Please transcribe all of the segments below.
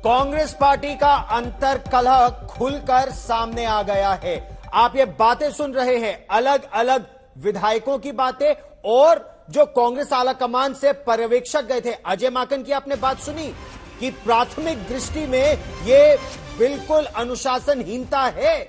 Congress party का अंतर्कलह खुलकर सामने आ गया है। आप ये बातें सुन रहे हैं, अलग अलग विधायकों की बातें, और जो कांग्रेस आलाकमान से पर्यवेक्षक गए थे। अजय माकन की आपने बात सुनी कि प्राथमिक दृष्टि में यह बिल्कुल अनुशासनहीनता है।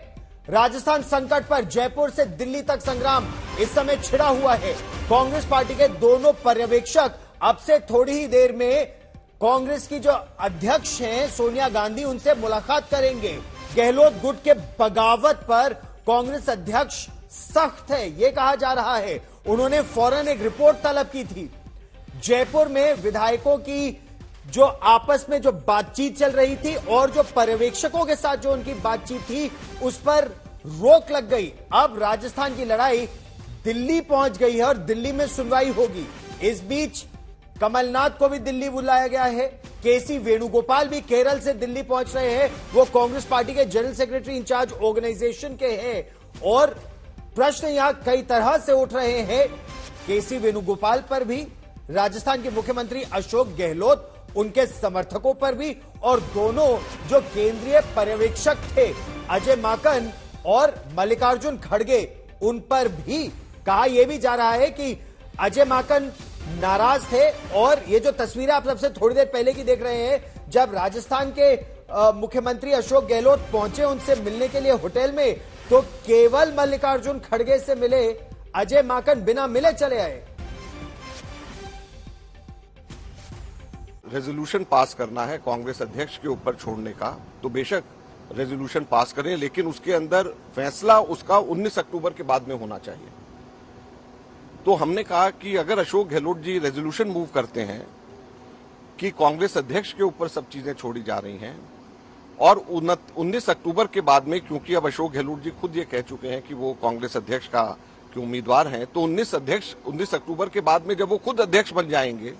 राजस्थान संकट पर जयपुर से दिल्ली तक संग्राम इस समय छिड़ा हुआ है। कांग्रेस पार्टी के दोनों पर्यवेक्षक अब से थोड़ी ही देर में कांग्रेस की जो अध्यक्ष हैं सोनिया गांधी, उनसे मुलाकात करेंगे। गहलोत गुट के बगावत पर कांग्रेस अध्यक्ष सख्त है, यह कहा जा रहा है। उन्होंने फौरन एक रिपोर्ट तलब की थी। जयपुर में विधायकों की जो आपस में जो बातचीत चल रही थी और जो पर्यवेक्षकों के साथ जो उनकी बातचीत थी, उस पर रोक लग गई। अब राजस्थान की लड़ाई दिल्ली पहुंच गई है और दिल्ली में सुनवाई होगी। इस बीच कमलनाथ को भी दिल्ली बुलाया गया है। केसी वेणुगोपाल भी केरल से दिल्ली पहुंच रहे हैं। वो कांग्रेस पार्टी के जनरल सेक्रेटरी इंचार्ज ऑर्गेनाइजेशन के हैं और प्रश्न यहां कई तरह से उठ रहे हैं। केसी वेणुगोपाल पर भी, राजस्थान के मुख्यमंत्री अशोक गहलोत, उनके समर्थकों पर भी, और दोनों जो केंद्रीय पर्यवेक्षक थे अजय माकन और मल्लिकार्जुन खड़गे, उन पर भी कहा यह भी जा रहा है कि अजय माकन नाराज थे। और ये जो तस्वीरें आप सबसे थोड़ी देर पहले की देख रहे हैं, जब राजस्थान के मुख्यमंत्री अशोक गहलोत पहुंचे उनसे मिलने के लिए होटल में, तो केवल मल्लिकार्जुन खड़गे से मिले, अजय माकन बिना मिले चले आए। रेजोल्यूशन पास करना है कांग्रेस अध्यक्ष के ऊपर छोड़ने का, तो बेशक रेजोल्यूशन पास करें, लेकिन उसके अंदर फैसला उसका 19 अक्टूबर के बाद में होना चाहिए। तो हमने कहा कि अगर अशोक गहलोत जी रेजोल्यूशन मूव करते हैं कि कांग्रेस अध्यक्ष के ऊपर सब चीजें छोड़ी जा रही हैं, और 19 अक्टूबर के बाद में, क्योंकि अब अशोक गहलोत जी खुद ये कह चुके हैं कि वो कांग्रेस अध्यक्ष का के उम्मीदवार हैं, तो 19 अक्टूबर के बाद में जब वो खुद अध्यक्ष बन जाएंगे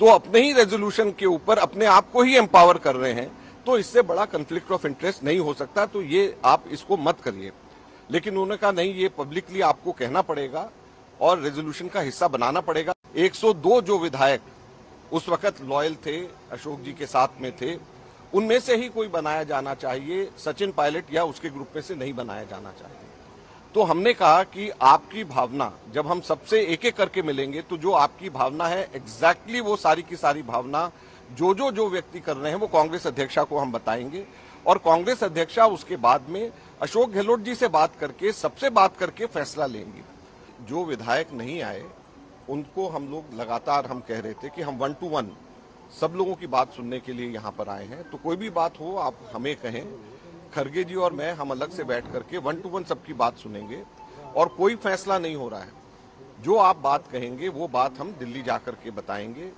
तो अपने ही रेजोल्यूशन के ऊपर अपने आप को ही एम्पावर कर रहे हैं, तो इससे बड़ा कन्फ्लिक्ट ऑफ इंटरेस्ट नहीं हो सकता। तो ये आप इसको मत करिए। लेकिन उन्होंने कहा नहीं, ये पब्लिकली आपको कहना पड़ेगा और रेजोल्यूशन का हिस्सा बनाना पड़ेगा। 102 जो विधायक उस वक्त लॉयल थे, अशोक जी के साथ में थे, उनमें से ही कोई बनाया जाना चाहिए। सचिन पायलट या उसके ग्रुप में से नहीं बनाया जाना चाहिए। तो हमने कहा कि आपकी भावना, जब हम सबसे एक एक करके मिलेंगे, तो जो आपकी भावना है एग्जैक्टली वो सारी की सारी भावना जो व्यक्ति कर रहे हैं वो कांग्रेस अध्यक्षा को हम बताएंगे, और कांग्रेस अध्यक्षा उसके बाद में अशोक गहलोत जी से बात करके, सबसे बात करके फैसला लेंगे। जो विधायक नहीं आए उनको हम लोग लगातार हम कह रहे थे कि हम 1 to 1 सब लोगों की बात सुनने के लिए यहाँ पर आए हैं। तो कोई भी बात हो आप हमें कहें, खड़गे जी और मैं हम अलग से बैठ करके 1 to 1 सबकी बात सुनेंगे, और कोई फैसला नहीं हो रहा है। जो आप बात कहेंगे वो बात हम दिल्ली जाकर के बताएंगे,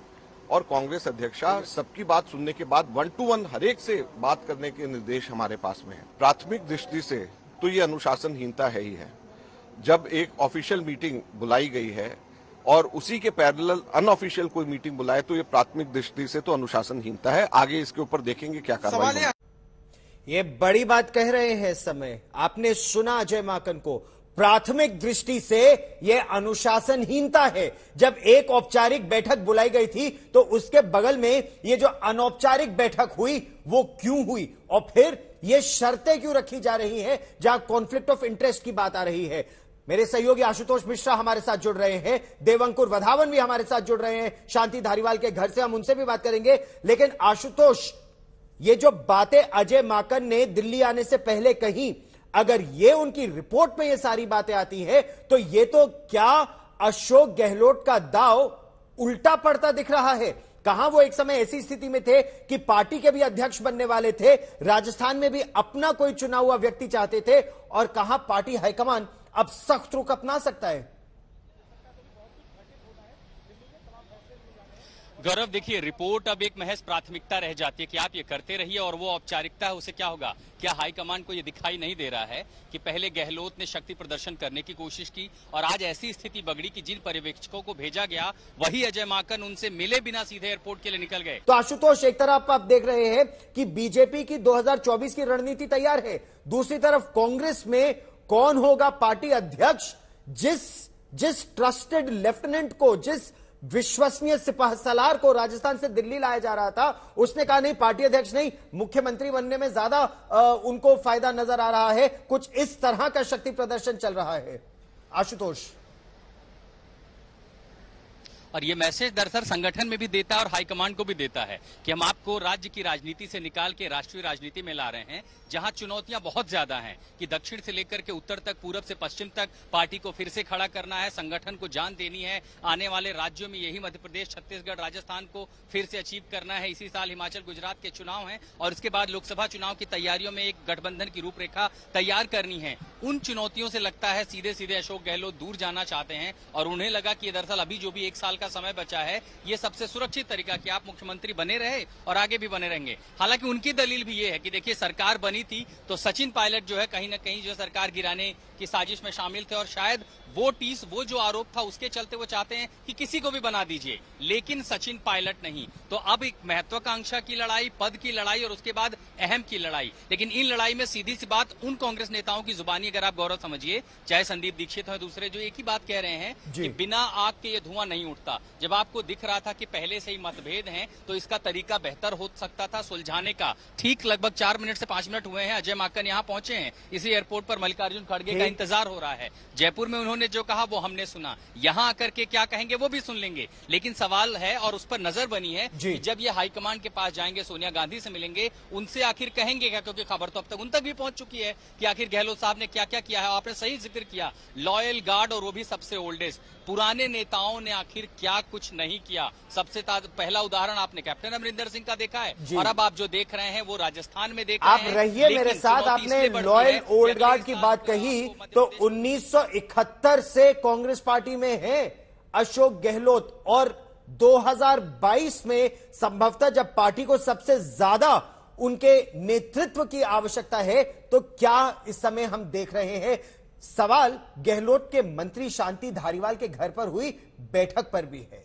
और कांग्रेस अध्यक्षा सबकी बात सुनने के बाद 1 to 1 हर एक से बात करने के निर्देश हमारे पास में है। प्राथमिक दृष्टि से तो ये अनुशासनहीनता है ही है। जब एक ऑफिशियल मीटिंग बुलाई गई है और उसी के पैरेलल अनऑफिशियल कोई मीटिंग बुलाए, तो ये प्राथमिक दृष्टि से तो अनुशासनहीनता है। आगे इसके ऊपर देखेंगे क्या कार्रवाई होगी। ये बड़ी बात कह रहे हैं इस समय, आपने सुना अजय माकन को। प्राथमिक दृष्टि से यह अनुशासनहीनता है। जब एक औपचारिक बैठक बुलाई गई थी तो उसके बगल में ये जो अनौपचारिक बैठक हुई वो क्यों हुई, और फिर ये शर्तें क्यों रखी जा रही हैं जहां कॉन्फ्लिक्ट ऑफ इंटरेस्ट की बात आ रही है। मेरे सहयोगी आशुतोष मिश्रा हमारे साथ जुड़ रहे हैं, देवंकुर वधावन भी हमारे साथ जुड़ रहे हैं, शांति धारीवाल के घर से, हम उनसे भी बात करेंगे। लेकिन आशुतोष, ये जो बातें अजय माकन ने दिल्ली आने से पहले कही, अगर ये उनकी रिपोर्ट में ये सारी बातें आती है, तो ये तो क्या अशोक गहलोत का दाव उल्टा पड़ता दिख रहा है। कहां वो एक समय ऐसी स्थिति में थे कि पार्टी के भी अध्यक्ष बनने वाले थे, राजस्थान में भी अपना कोई चुना हुआ व्यक्ति चाहते थे, और कहां पार्टी हाईकमान अब सख्त रुख अपना सकता है। गौरव, देखिए, रिपोर्ट अब एक महज प्राथमिकता रह जाती है कि आप ये करते रहिए, और वो औपचारिकता है, उसे क्या होगा। क्या हाईकमान को ये दिखाई नहीं दे रहा है कि पहले गहलोत ने शक्ति प्रदर्शन करने की कोशिश की, और आज ऐसी स्थिति बगड़ी कि जिन पर्यवेक्षकों को भेजा गया वही अजय माकन उनसे मिले बिना सीधे एयरपोर्ट के लिए निकल गए। तो आशुतोष, एक तरफ आप देख रहे हैं कि बीजेपी की 2024 की रणनीति तैयार है, दूसरी तरफ कांग्रेस में कौन होगा पार्टी अध्यक्ष। जिस ट्रस्टेड लेफ्टिनेंट को, जिस विश्वसनीय सिपहसालार को राजस्थान से दिल्ली लाया जा रहा था, उसने कहा नहीं, पार्टी अध्यक्ष नहीं, मुख्यमंत्री बनने में ज्यादा उनको फायदा नजर आ रहा है। कुछ इस तरह का शक्ति प्रदर्शन चल रहा है आशुतोष। और ये मैसेज दरअसल संगठन में भी देता है और हाईकमांड को भी देता है कि हम आपको राज्य की राजनीति से निकाल के राष्ट्रीय राजनीति में ला रहे हैं, जहां चुनौतियां बहुत ज्यादा हैं कि दक्षिण से लेकर के उत्तर तक, पूरब से पश्चिम तक पार्टी को फिर से खड़ा करना है, संगठन को जान देनी है। आने वाले राज्यों में यही मध्य प्रदेश, छत्तीसगढ़, राजस्थान को फिर से अचीव करना है। इसी साल हिमाचल, गुजरात के चुनाव हैं और इसके बाद लोकसभा चुनाव की तैयारियों में एक गठबंधन की रूपरेखा तैयार करनी है। उन चुनौतियों से लगता है सीधे सीधे अशोक गहलोत दूर जाना चाहते हैं और उन्हें लगा कि दरअसल अभी जो भी 1 साल का समय बचा है, ये सबसे सुरक्षित तरीका कि आप मुख्यमंत्री बने रहे और आगे भी बने रहेंगे। हालांकि उनकी दलील भी ये है कि देखिए, सरकार बनी थी तो सचिन पायलट जो है कहीं ना कहीं जो सरकार गिराने की साजिश में शामिल थे और शायद वो जो आरोप था उसके चलते वो चाहते हैं कि किसी को भी बना दीजिए, लेकिन सचिन पायलट नहीं। तो अब एक महत्वाकांक्षा की लड़ाई, पद की लड़ाई और उसके बाद अहम की लड़ाई। लेकिन इन लड़ाई में सीधी सी बात, उन कांग्रेस नेताओं की जुबानी अगर आप गौरव समझिए, चाहे संदीप दीक्षित हो दूसरे, जो एक ही बात कह रहे हैं कि बिना आग के ये धुआं नहीं उठता। जब आपको दिख रहा था कि पहले से ही मतभेद हैं तो इसका तरीका बेहतर हो सकता था सुलझाने का। ठीक लगभग 4 मिनट से 5 मिनट हुए हैं, अजय माकन यहाँ पहुंचे हैं, इसी एयरपोर्ट पर मल्लिकार्जुन खड़गे का इंतजार हो रहा है। जयपुर में उन्होंने जो कहा वो हमने सुना, यहां आकर के क्या कहेंगे वो भी सुन लेंगे। लेकिन सवाल है और उस पर नजर बनी है कि जब ये हाईकमांड के पास जाएंगे, सोनिया गांधी से मिलेंगे, उनसे आखिर कहेंगे क्या, क्योंकि खबर तो अब तक उन तक भी पहुंच चुकी है कि आखिर गहलोत साहब ने क्या क्या किया है। आपने सही जिक्र किया, लॉयल गार्ड और वो भी सबसे ओल्डेस्ट। पुराने नेताओं ने आखिर क्या कुछ नहीं किया। सबसे पहला उदाहरण आपने कैप्टन अमरिंदर सिंह का देखा है और अब आप जो देख रहे हैं वो राजस्थान में देख रहे हैं। आप रहिए मेरे साथ, आपने लॉयल ओल्ड गार्ड की बात कही तो 1971 से कांग्रेस पार्टी में है अशोक गहलोत और 2022 में संभवतः जब पार्टी को सबसे ज्यादा उनके नेतृत्व की आवश्यकता है, तो क्या इस समय हम देख रहे हैं? सवाल गहलोत के मंत्री शांति धारीवाल के घर पर हुई बैठक पर भी है।